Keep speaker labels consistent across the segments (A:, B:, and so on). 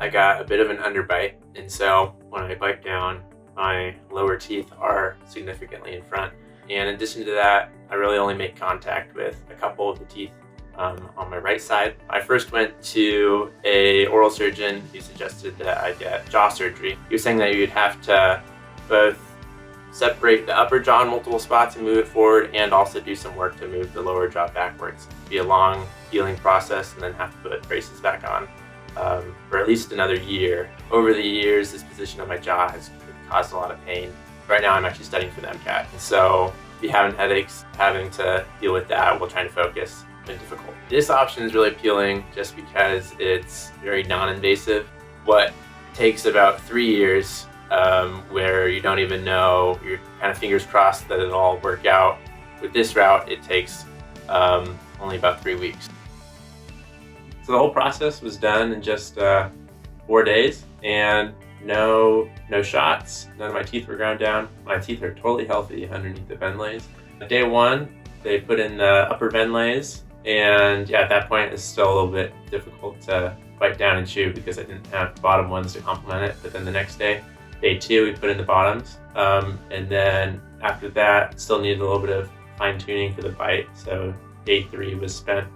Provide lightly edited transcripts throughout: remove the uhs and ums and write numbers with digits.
A: I got a bit of an underbite, and so when I bite down, my lower teeth are significantly in front. And in addition to that, I really only make contact with a couple of the teeth on my right side. I first went to an oral surgeon who suggested that I get jaw surgery. He was saying that you'd have to both separate the upper jaw in multiple spots and move it forward, and also do some work to move the lower jaw backwards. It'd be a long healing process, and then have to put braces back on for at least another year. Over the years, this position of my jaw has caused a lot of pain. Right now I'm actually studying for the MCAT, and so if you're having headaches, having to deal with that while trying to focus, it's been difficult. This option is really appealing just because it's very non-invasive. What takes about 3 years, where you don't even know, you're kind of fingers crossed that it'll all work out. With this route, it takes only about 3 weeks. So the whole process was done in just 4 days, and no shots. None of my teeth were ground down. My teeth are totally healthy underneath the VENLAYs. Day one, they put in the upper VENLAYs, and yeah, at that point it's still a little bit difficult to bite down and chew because I didn't have the bottom ones to complement it. But then the next day, day two, we put in the bottoms, and then after that, still needed a little bit of fine tuning for the bite. So day three was spent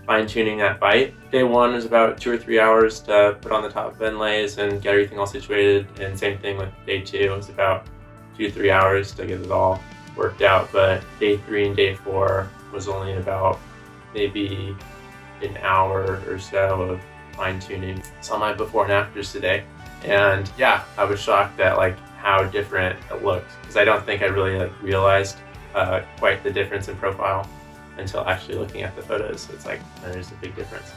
A: fine tuning that bite. Day one was about 2 or 3 hours to put on the top VENLAYs and get everything all situated. And same thing with day two, it was about 2 to 3 hours to get it all worked out. But day three and day four was only about maybe an hour or so of fine tuning. Saw my before and afters today. And yeah, I was shocked at how different it looked, because I don't think I really realized quite the difference in profile until actually looking at the photos. It's there's a big difference.